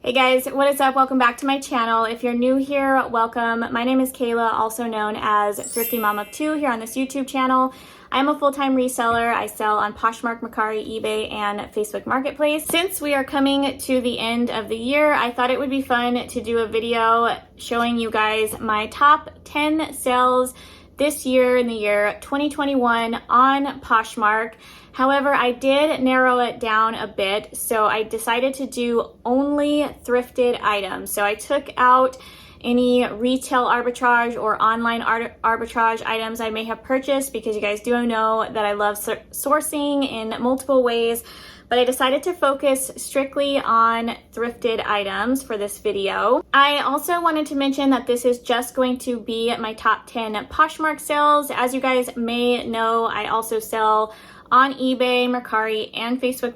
Hey guys, what is up? Welcome back to my channel. If you're new here, welcome. My name is Kayla, also known as Thrifty Mom of Two here on this YouTube channel. I'm a full-time reseller. I sell on Poshmark, Mercari, eBay, and Facebook Marketplace. Since we are coming to the end of the year, I thought it would be fun to do a video showing you guys my top 10 sales this year in the year 2021 on Poshmark. However, I did narrow it down a bit, so I decided to do only thrifted items. So I took out any retail arbitrage or online arbitrage items I may have purchased, because you guys do know that I love sourcing in multiple ways, but I decided to focus strictly on thrifted items for this video. I also wanted to mention that this is just going to be my top 10 Poshmark sales. As you guys may know, I also sell on eBay, Mercari, and Facebook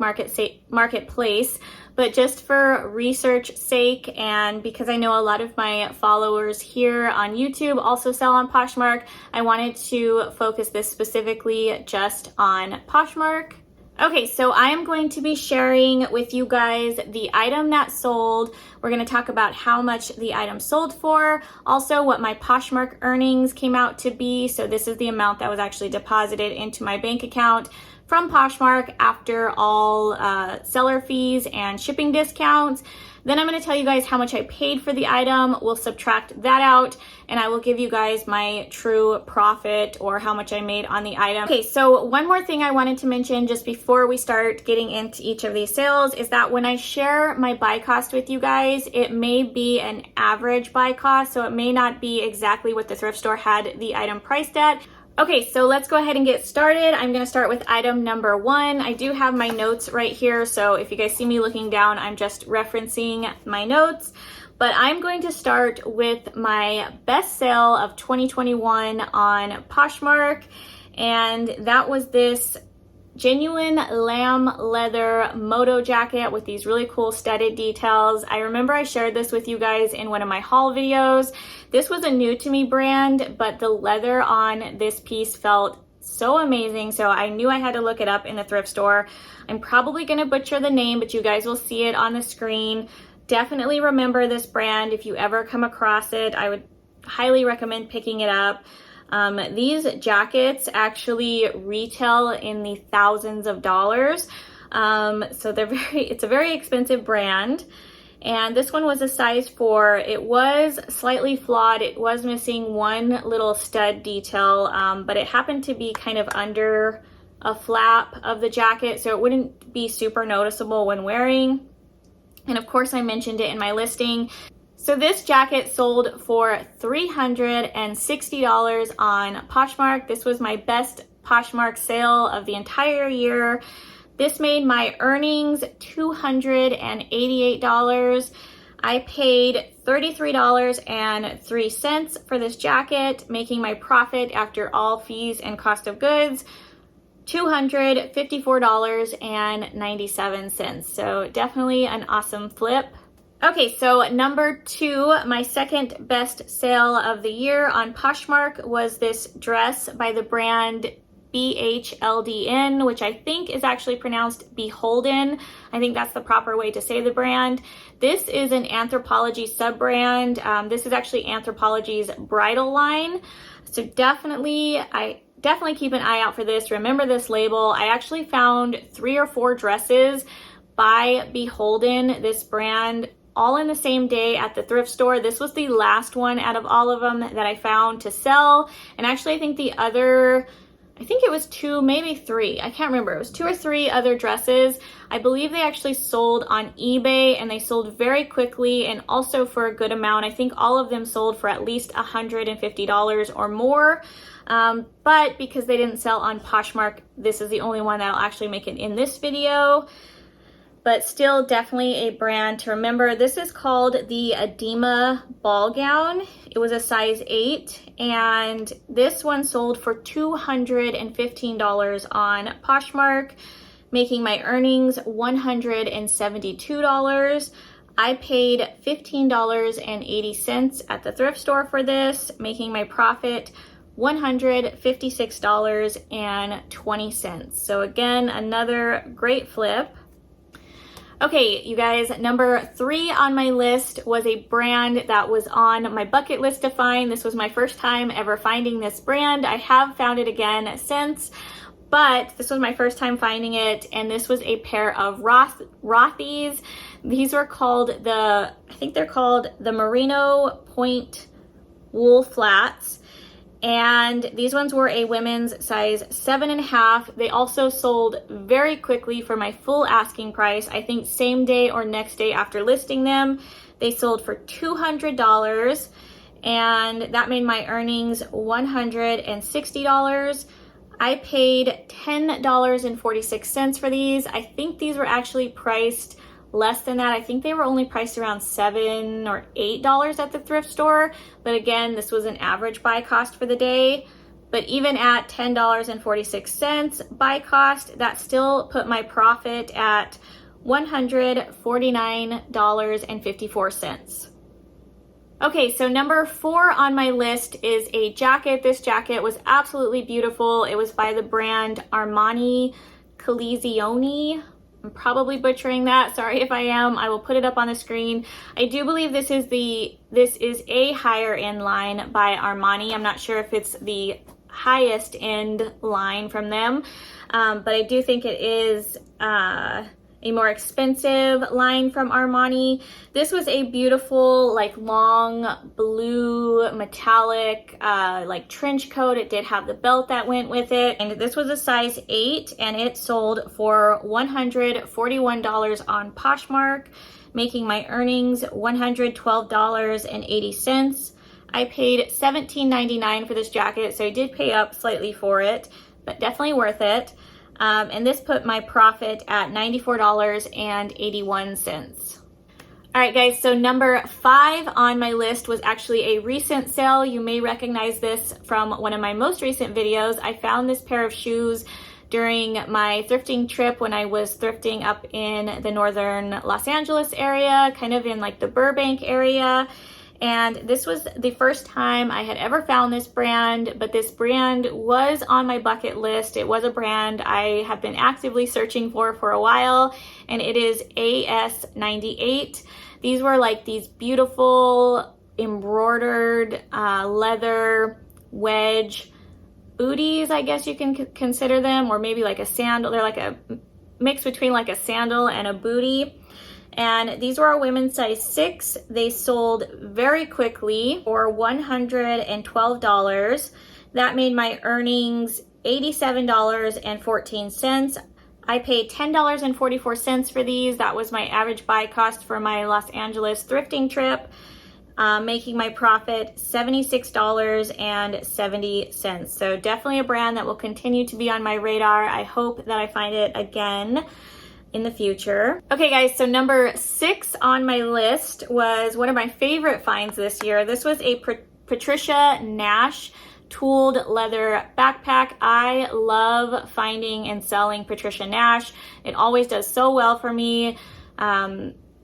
Marketplace, but just for research sake and because I know a lot of my followers here on YouTube also sell on Poshmark, I wanted to focus this specifically just on Poshmark. Okay, so I am going to be sharing with you guys the item that sold. We're going to talk about how much the item sold for, also what my Poshmark earnings came out to be. So this is the amount that was actually deposited into my bank account from Poshmark after all seller fees and shipping discounts. Then I'm going to tell you guys how much I paid for the item. We'll subtract that out and I will give you guys my true profit or how much I made on the item. Okay, so one more thing I wanted to mention just before we start getting into each of these sales is that when I share my buy cost with you guys, it may be an average buy cost, so it may not be exactly what the thrift store had the item priced at. Okay, so let's go ahead and get started. I'm gonna start with item number 1. I do have my notes right here, so if you guys see me looking down, I'm just referencing my notes. But I'm going to start with my best sale of 2021 on Poshmark, and that was this genuine lamb leather moto jacket with these really cool studded details. I remember I shared this with you guys in one of my haul videos. This was a new to me brand, but the leather on this piece felt so amazing, so I knew I had to look it up in the thrift store. I'm probably gonna butcher the name, but you guys will see it on the screen. Definitely remember this brand. If you ever come across it, I would highly recommend picking it up. These jackets actually retail in the thousands of dollars. So it's a very expensive brand. And this one was a size 4. It was slightly flawed. It was missing one little stud detail, but it happened to be kind of under a flap of the jacket, so it wouldn't be super noticeable when wearing. And of course, I mentioned it in my listing. So this jacket sold for $360 on Poshmark. This was my best Poshmark sale of the entire year. This made my earnings $288. I paid $33.03 for this jacket, making my profit after all fees and cost of goods $254.97. So definitely an awesome flip. Okay, so number 2, my second best sale of the year on Poshmark was this dress by the brand BHLDN, which I think is actually pronounced Beholden. I think that's the proper way to say the brand. This is an Anthropologie sub-brand. This is actually Anthropologie's bridal line. So definitely keep an eye out for this. Remember this label. I actually found 3 or 4 dresses by Beholden, this brand, all in the same day at the thrift store. This was the last one out of all of them that I found to sell. And actually, I think it was 2, maybe 3. I can't remember. It was 2 or 3 other dresses. I believe they actually sold on eBay and they sold very quickly and also for a good amount. I think all of them sold for at least $150 or more. But because they didn't sell on Poshmark, this is the only one that'll actually make it in this video. But still definitely a brand to remember. This is called the Edema Ball Gown. It was a size 8, and this one sold for $215 on Poshmark, making my earnings $172. I paid $15.80 at the thrift store for this, making my profit $156.20. So again, another great flip. Okay, you guys, number 3 on my list was a brand that was on my bucket list to find. This was my first time ever finding this brand. I have found it again since, but this was my first time finding it, and this was a pair of Rothy's. These were called I think they're called the Merino Point Wool Flats. And these ones were a women's size 7.5. They also sold very quickly for my full asking price. I think same day or next day after listing them. They sold for $200, and that made my earnings $160. I paid $10.46 for these. I think these were actually priced less than that. I think they were only priced around $7 or $8 at the thrift store. But again, this was an average buy cost for the day. But even at $10.46 buy cost, that still put my profit at $149.54. Okay, so number 4 on my list is a jacket. This jacket was absolutely beautiful. It was by the brand Armani Collezioni. I'm probably butchering that. Sorry if I am. I will put it up on the screen. I do believe this is a higher end line by Armani. I'm not sure if it's the highest end line from them, but I do think it is a more expensive line from Armani. This was a beautiful, like, long blue metallic like trench coat. It did have the belt that went with it, and this was a size 8, and it sold for $141 on Poshmark, making my earnings $112.80. I paid $17.99 for this jacket, so I did pay up slightly for it, but definitely worth it. And this put my profit at $94.81. All right, guys, so number 5 on my list was actually a recent sale. You may recognize this from one of my most recent videos. I found this pair of shoes during my thrifting trip when I was thrifting up in the northern Los Angeles area, kind of in like the Burbank area. And this was the first time I had ever found this brand, but this brand was on my bucket list. It was a brand I have been actively searching for a while, and it is AS98. These were like these beautiful embroidered leather wedge booties, I guess you can consider them, or maybe like a sandal. They're like a mix between like a sandal and a bootie. And these were a women's size 6. They sold very quickly for $112. That made my earnings $87.14. I paid $10.44 for these. That was my average buy cost for my Los Angeles thrifting trip, making my profit $76.70. So definitely a brand that will continue to be on my radar. I hope that I find it again in the future. Okay, guys, so number 6 on my list was one of my favorite finds this year. This was a Patricia Nash tooled leather backpack. I love finding and selling Patricia Nash. It always does so well for me.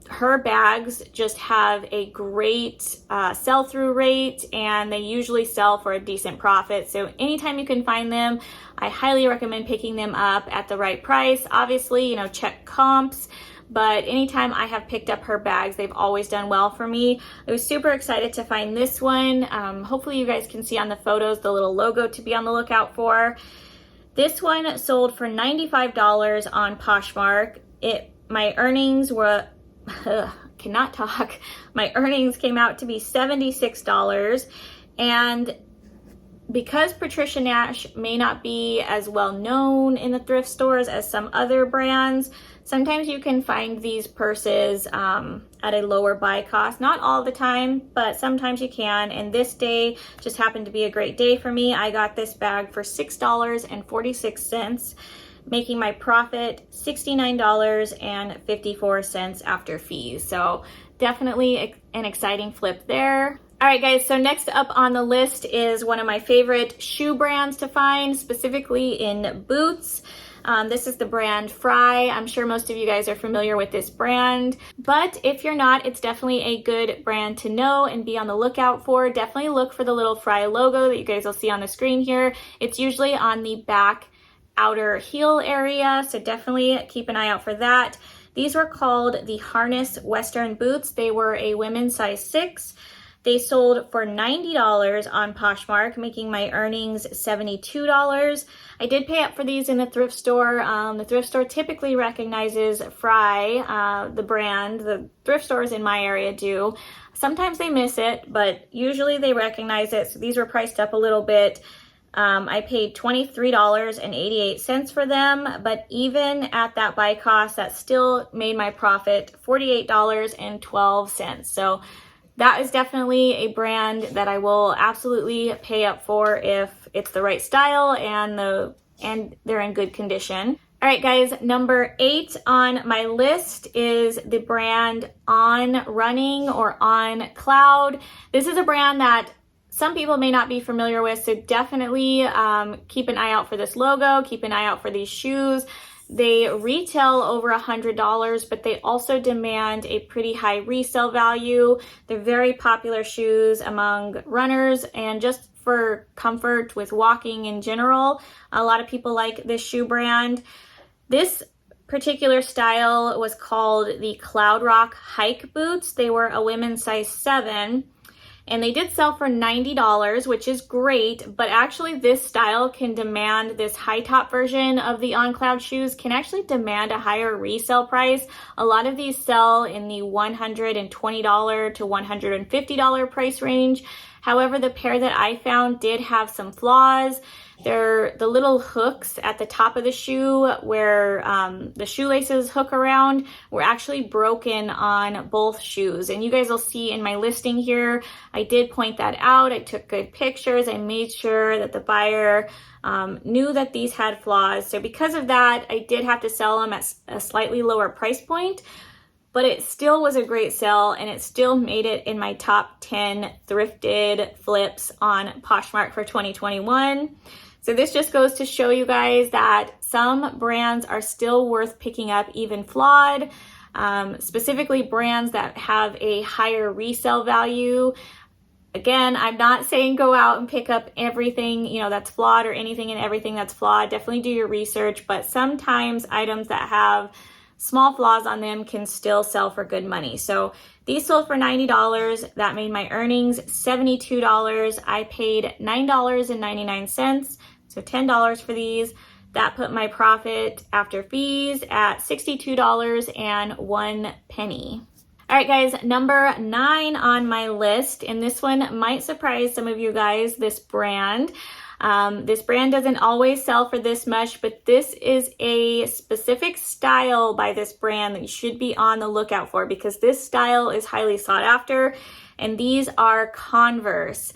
Her bags just have a great sell-through rate, and they usually sell for a decent profit. So anytime you can find them, I highly recommend picking them up at the right price. Obviously, you know, check comps, but anytime I have picked up her bags, they've always done well for me. I was super excited to find this one. Hopefully you guys can see on the photos the little logo to be on the lookout for. This one sold for $95 on Poshmark. My earnings were cannot talk. My earnings came out to be $76, and because Patricia Nash may not be as well known in the thrift stores as some other brands, sometimes you can find these purses at a lower buy cost. Not all the time, but sometimes you can, and this day just happened to be a great day for me. I got this bag for $6.46, making my profit $69.54 after fees. So definitely an exciting flip there. All right, guys, so next up on the list is one of my favorite shoe brands to find, specifically in boots. This is the brand Fry. I'm sure most of you guys are familiar with this brand, but if you're not, it's definitely a good brand to know and be on the lookout for. Definitely look for the little Fry logo that you guys will see on the screen here. It's usually on the back outer heel area, so definitely keep an eye out for that. These were called the Harness Western boots. They were a women's size 6. They sold for $90 on Poshmark, making my earnings $72. I did pay up for these in the thrift store. The thrift store typically recognizes Fry, the brand. The thrift stores in my area do. Sometimes they miss it, but usually they recognize it. So these were priced up a little bit. I paid $23.88 for them, but even at that buy cost, that still made my profit $48.12. So that is definitely a brand that I will absolutely pay up for if it's the right style and they're in good condition. All right, guys, number 8 on my list is the brand On Running or On Cloud. This is a brand that some people may not be familiar with, so definitely keep an eye out for this logo, keep an eye out for these shoes. They retail over $100, but they also demand a pretty high resale value. They're very popular shoes among runners and just for comfort with walking in general. A lot of people like this shoe brand. This particular style was called the Cloud Rock Hike boots. They were a women's size 7. And they did sell for $90, which is great, but actually this style can demand, this high top version of the On Cloud shoes can actually demand a higher resale price. A lot of these sell in the $120 to $150 price range. However, the pair that I found did have some flaws. They're the little hooks at the top of the shoe where the shoelaces hook around were actually broken on both shoes. And you guys will see in my listing here, I did point that out. I took good pictures. I made sure that the buyer knew that these had flaws. So because of that, I did have to sell them at a slightly lower price point. But it still was a great sale and it still made it in my top 10 thrifted flips on Poshmark for 2021. So this just goes to show you guys that some brands are still worth picking up, even flawed, specifically brands that have a higher resale value. Again, I'm not saying go out and pick up everything, that's flawed or anything and everything that's flawed. Definitely do your research, but sometimes items that have small flaws on them can still sell for good money. So these sold for $90. That made my earnings $72. I paid $9.99, so $10 for these. That put my profit after fees at $62.01. All right, guys, number 9 on my list, and this one might surprise some of you guys, this brand. This brand doesn't always sell for this much, but this is a specific style by this brand that you should be on the lookout for because this style is highly sought after, and these are Converse.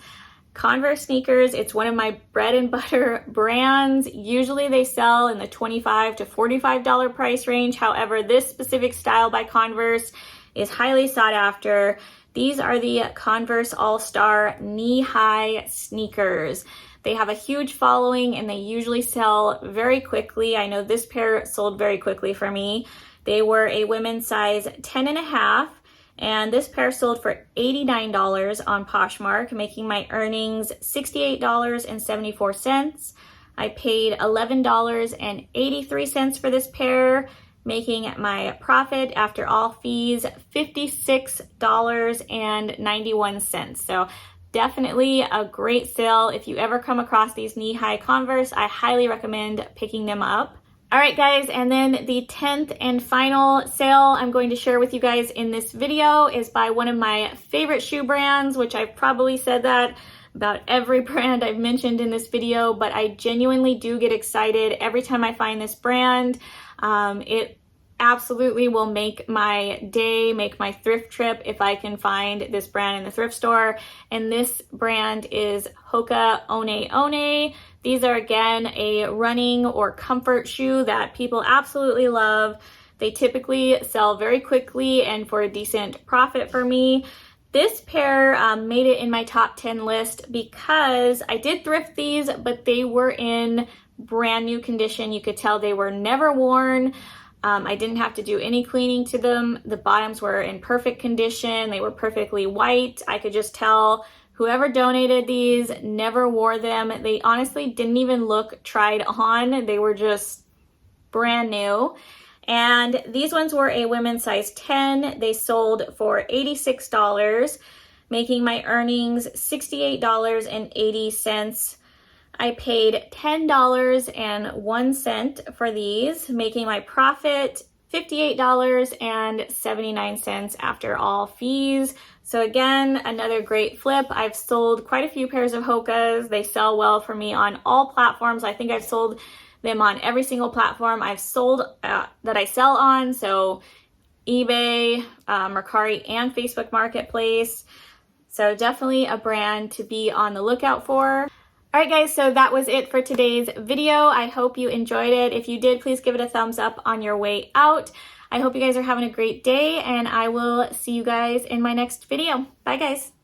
Converse sneakers, it's one of my bread and butter brands. Usually they sell in the $25 to $45 price range. However, this specific style by Converse is highly sought after. These are the Converse All-Star knee-high sneakers. They have a huge following and they usually sell very quickly. I know this pair sold very quickly for me. They were a women's size 10.5, and this pair sold for $89 on Poshmark, making my earnings $68.74. I paid $11.83 for this pair, making my profit after all fees $56.91. So definitely a great sale. If you ever come across these knee-high Converse, I highly recommend picking them up. All right, guys, and then the 10th and final sale I'm going to share with you guys in this video is by one of my favorite shoe brands, which I've probably said that about every brand I've mentioned in this video, but I genuinely do get excited every time I find this brand. It absolutely will make my day, make my thrift trip if I can find this brand in the thrift store. And this brand is Hoka One One. These are, again, a running or comfort shoe that people absolutely love. They typically sell very quickly and for a decent profit for me. This pair made it in my top 10 list because I did thrift these, but they were in brand new condition. You could tell they were never worn. I didn't have to do any cleaning to them. The bottoms were in perfect condition. They were perfectly white. I could just tell whoever donated these never wore them. They honestly didn't even look tried on. They were just brand new. And these ones were a women's size 10. They sold for $86, making my earnings $68.80. I paid $10.01 for these, making my profit $58.79 after all fees. So again, another great flip. I've sold quite a few pairs of Hokas. They sell well for me on all platforms. I think I've sold them on every single platform I've sold that I sell on. So eBay, Mercari, and Facebook Marketplace. So definitely a brand to be on the lookout for. All right, guys, so that was it for today's video. I hope you enjoyed it. If you did, please give it a thumbs up on your way out. I hope you guys are having a great day, and I will see you guys in my next video. Bye, guys.